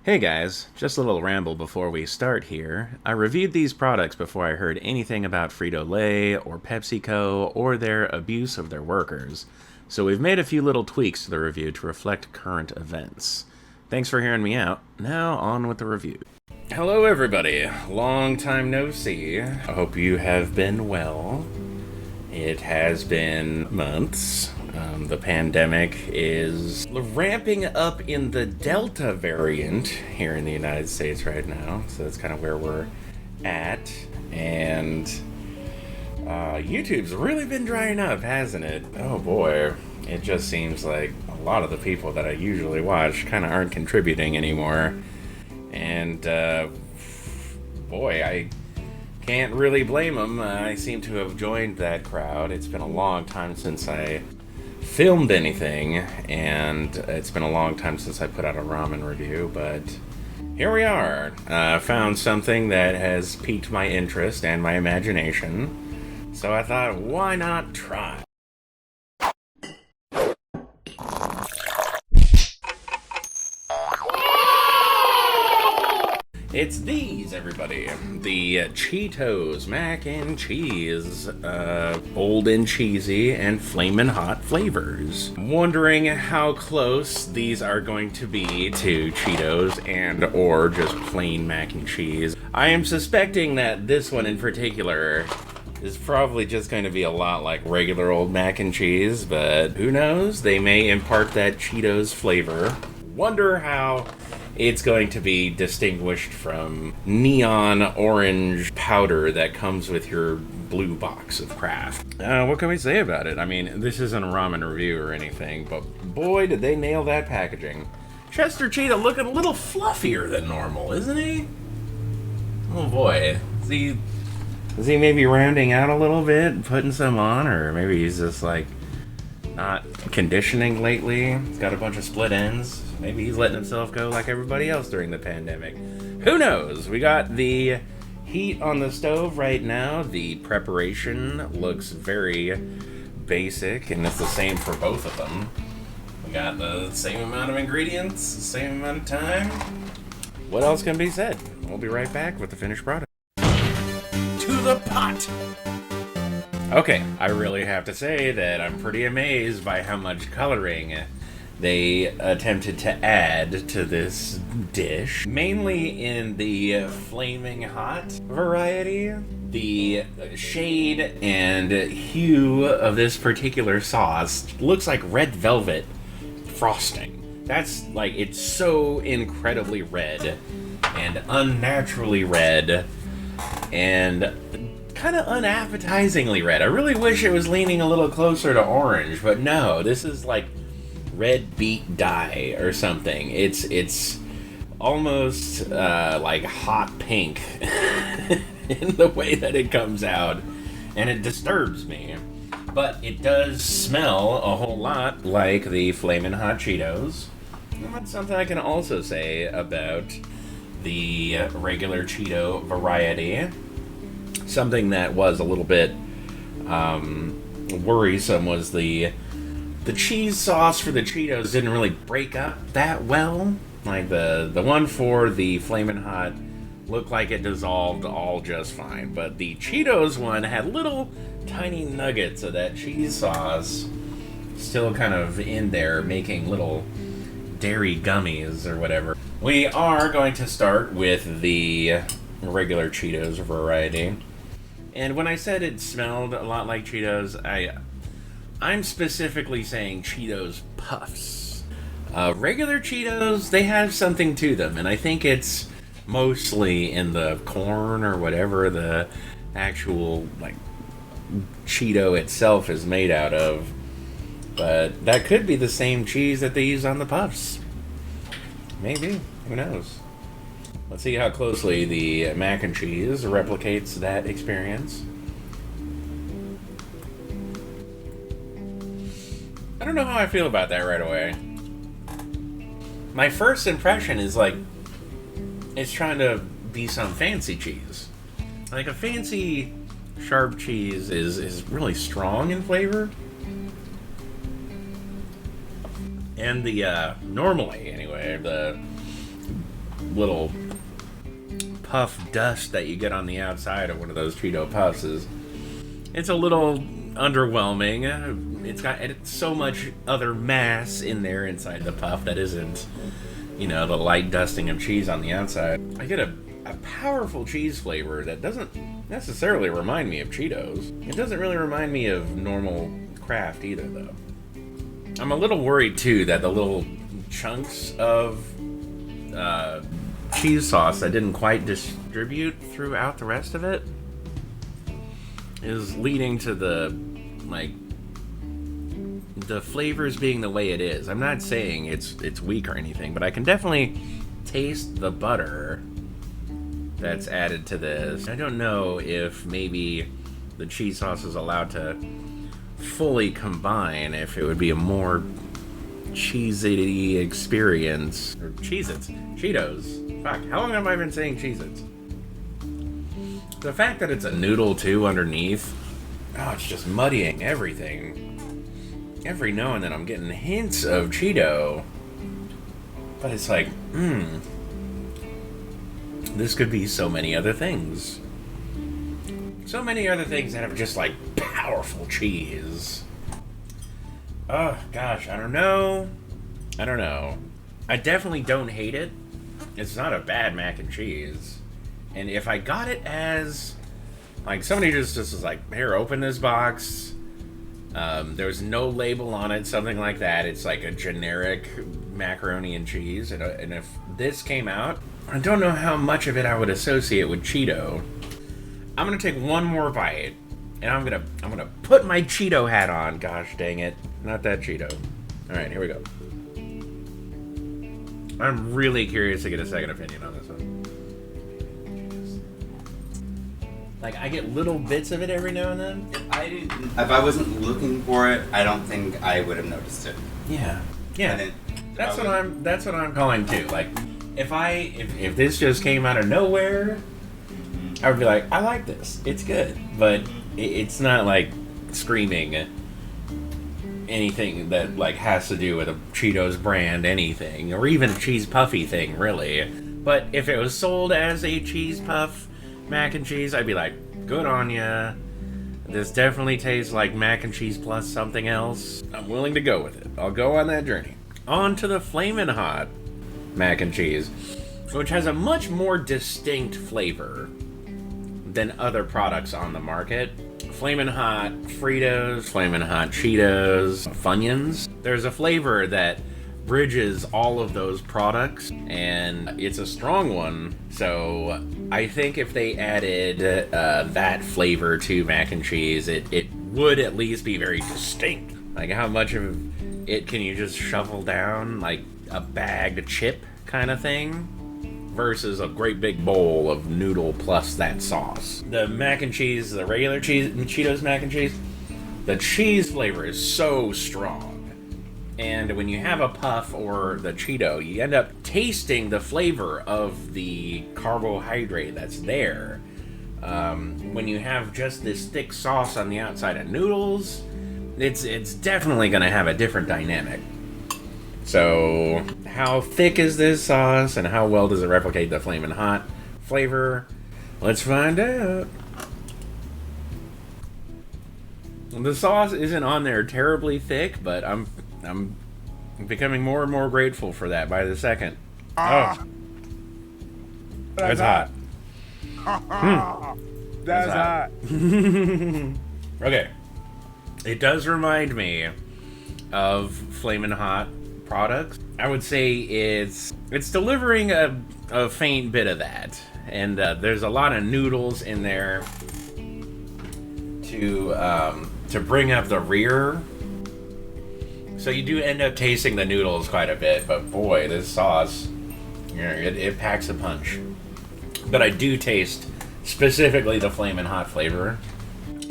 Hey guys, just a little ramble before we start here. I reviewed these products before I heard anything about Frito-Lay or PepsiCo or their abuse of their workers, so we've made a few little tweaks to the review to reflect current events. Thanks for hearing me out. Now on with the review. Hello everybody, long time no see. I hope you have been well. It has been months. The pandemic is ramping up in the Delta variant here in the United States right now, so that's kind of where we're at. And YouTube's really been drying up, hasn't it? Oh boy, it just seems like a lot of the people that I usually watch kind of aren't contributing anymore. And boy, I can't really blame them. I seem to have joined that crowd. It's been a long time since I filmed anything, and it's been a long time since I put out a ramen review, but here we are. Found something that has piqued my interest and my imagination, so I thought, why not try? It's these, everybody. The Cheetos Mac and Cheese. Bold and cheesy and flamin' hot flavors. I'm wondering how close these are going to be to Cheetos and or just plain mac and cheese. I am suspecting that this one in particular is probably just going to be a lot like regular old mac and cheese, but who knows? They may impart that Cheetos flavor. Wonder how it's going to be distinguished from neon orange powder that comes with your blue box of Kraft. What can we say about it? I mean, this isn't a ramen review or anything, but boy, did they nail that packaging. Chester Cheetah looking a little fluffier than normal, isn't he? Oh boy. Is he maybe rounding out a little bit, putting some on, or maybe he's just like not conditioning lately? He's got a bunch of split ends. Maybe he's letting himself go like everybody else during the pandemic. Who knows? We got the heat on the stove right now. The preparation looks very basic, and it's the same for both of them. We got the same amount of ingredients, the same amount of time. What else can be said? We'll be right back with the finished product. To the pot! Okay, I really have to say that I'm pretty amazed by how much coloring they attempted to add to this dish. Mainly in the flaming hot variety. The shade and hue of this particular sauce looks like red velvet frosting. That's like, it's so incredibly red and unnaturally red and kind of unappetizingly red. I really wish it was leaning a little closer to orange, but no, this is like red beet dye or something. It's almost like hot pink in the way that it comes out, and it disturbs me. But it does smell a whole lot like the Flamin' Hot Cheetos. And that's something I can also say about the regular Cheeto variety. Something that was a little bit worrisome was the cheese sauce for the Cheetos didn't really break up that well. Like the one for the Flamin' Hot looked like it dissolved all just fine, but the Cheetos one had little tiny nuggets of that cheese sauce still kind of in there, making little dairy gummies or whatever. We are going to start with the regular Cheetos variety. And when I said it smelled a lot like Cheetos, I'm specifically saying Cheetos Puffs. Regular Cheetos, they have something to them, and I think it's mostly in the corn or whatever the actual like Cheeto itself is made out of. But that could be the same cheese that they use on the Puffs. Maybe. Who knows? Let's see how closely the mac and cheese replicates that experience. I don't know how I feel about that right away. My first impression is like, it's trying to be some fancy cheese. Like a fancy sharp cheese is really strong in flavor. And the, normally anyway, the little puff dust that you get on the outside of one of those Cheeto puffs is, it's a little underwhelming. It's got so much other mass in there inside the puff that isn't, you know, the light dusting of cheese on the outside. I get a powerful cheese flavor that doesn't necessarily remind me of Cheetos. It doesn't really remind me of normal Kraft either, though. I'm a little worried, too, that the little chunks of cheese sauce that didn't quite distribute throughout the rest of it is leading to the flavors being the way it is. I'm not saying it's weak or anything, but I can definitely taste the butter that's added to this. I don't know if maybe the cheese sauce is allowed to fully combine, if it would be a more cheesy experience. Or Cheez-Its. Cheetos. Fuck, how long have I been saying Cheez-Its? The fact that it's a noodle too underneath, oh, it's just muddying everything. Every now and then I'm getting hints of Cheeto, but it's like, this could be so many other things. So many other things that have just like powerful cheese. Oh gosh, I don't know. I definitely don't hate it. It's not a bad mac and cheese. And if I got it as, like, somebody just was like, here, open this box. There was no label on it, something like that. It's like a generic macaroni and cheese. And if this came out, I don't know how much of it I would associate with Cheeto. I'm gonna take one more bite, and I'm gonna put my Cheeto hat on. Gosh dang it, not that Cheeto. All right, here we go. I'm really curious to get a second opinion on this one. Like, I get little bits of it every now and then. If I wasn't looking for it, I don't think I would have noticed it. Yeah. That's what I'm calling too. Like, if this just came out of nowhere, I would be like, I like this. It's good, but it's not like screaming anything that like has to do with a Cheetos brand anything, or even a cheese puffy thing, really. But if it was sold as a cheese puff mac and cheese, I'd be like, good on ya. This definitely tastes like mac and cheese plus something else. I'm willing to go with it. I'll go on that journey. On to the Flamin' Hot mac and cheese, which has a much more distinct flavor than other products on the market. Flamin' Hot Fritos, Flamin' Hot Cheetos, Funyuns. There's a flavor that bridges all of those products, and it's a strong one. So I think if they added that flavor to mac and cheese, it would at least be very distinct. Like, how much of it can you just shovel down, like a bagged chip kind of thing, versus a great big bowl of noodle plus that sauce. The mac and cheese, the regular Cheetos mac and cheese, the cheese flavor is so strong. And when you have a puff or the Cheeto, you end up tasting the flavor of the carbohydrate that's there. When you have just this thick sauce on the outside of noodles, it's definitely going to have a different dynamic. So, how thick is this sauce, and how well does it replicate the Flamin' Hot flavor? Let's find out. The sauce isn't on there terribly thick, but I'm becoming more and more grateful for that by the second. Oh, that's hot. That's hot. Okay, it does remind me of Flamin' Hot products. I would say it's delivering a faint bit of that, and there's a lot of noodles in there to bring up the rear. So you do end up tasting the noodles quite a bit, but boy, this sauce, it packs a punch. But I do taste specifically the Flamin' Hot flavor.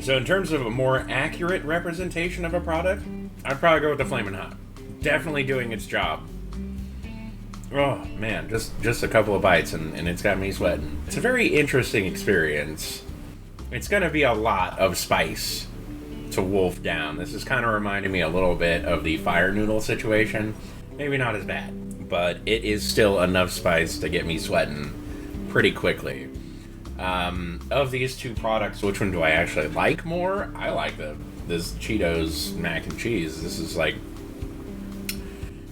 So in terms of a more accurate representation of a product, I'd probably go with the Flamin' Hot. Definitely doing its job. Oh man, just a couple of bites and it's got me sweating. It's a very interesting experience. It's gonna be a lot of spice to wolf down. This is kind of reminding me a little bit of the fire noodle situation. Maybe not as bad, but it is still enough spice to get me sweating pretty quickly. Of these two products, which one do I actually like more? I like this Cheetos mac and cheese. This is like,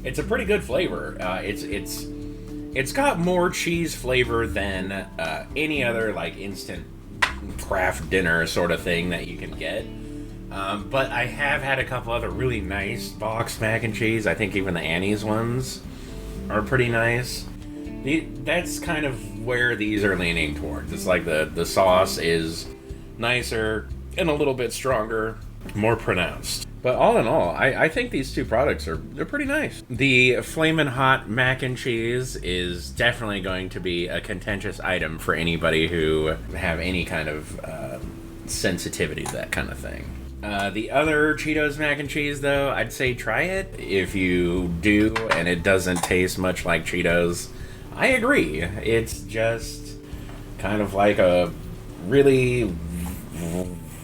it's a pretty good flavor. It's got more cheese flavor than any other like instant craft dinner sort of thing that you can get. But I have had a couple other really nice boxed mac and cheese. I think even the Annie's ones are pretty nice. That's kind of where these are leaning towards. It's like the sauce is nicer and a little bit stronger, more pronounced. But all in all, I think these two products they're pretty nice. The Flamin' Hot mac and cheese is definitely going to be a contentious item for anybody who have any kind of sensitivity to that kind of thing. The other Cheetos mac and cheese, though, I'd say try it. If you do and it doesn't taste much like Cheetos, I agree. It's just kind of like a really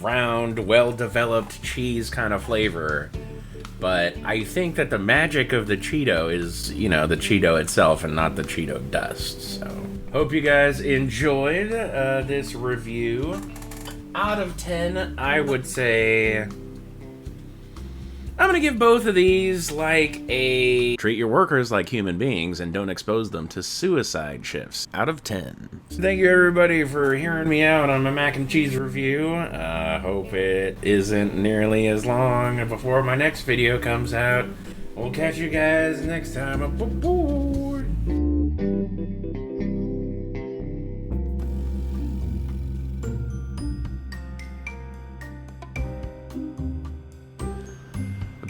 round, well-developed cheese kind of flavor. But I think that the magic of the Cheeto is, the Cheeto itself and not the Cheeto dust. So, hope you guys enjoyed this review. Out of 10, I would say I'm gonna give both of these like a treat your workers like human beings and don't expose them to suicide shifts out of 10. Thank you everybody for hearing me out on my mac and cheese review. Hope it isn't nearly as long before my next video comes out. We'll catch you guys next time aboard.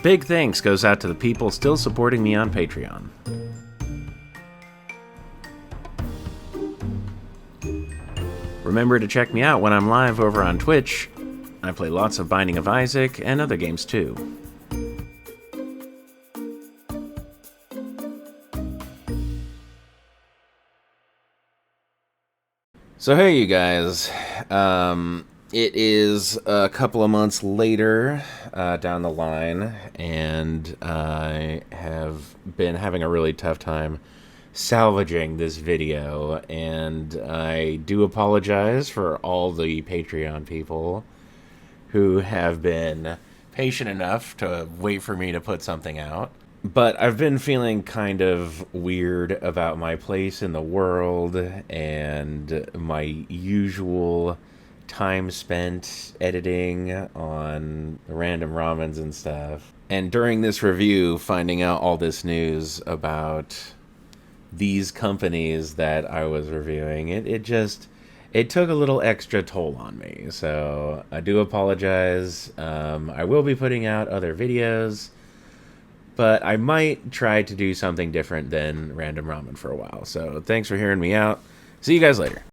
Big thanks goes out to the people still supporting me on Patreon. Remember to check me out when I'm live over on Twitch. I play lots of Binding of Isaac and other games too. So hey you guys, it is a couple of months later down the line, and I have been having a really tough time salvaging this video, and I do apologize for all the Patreon people who have been patient enough to wait for me to put something out. But I've been feeling kind of weird about my place in the world and my usual time spent editing on random ramens and stuff. And during this review, finding out all this news about these companies that I was reviewing, it took a little extra toll on me. So I do apologize. I will be putting out other videos, but I might try to do something different than random ramen for a while. So thanks for hearing me out. See you guys later.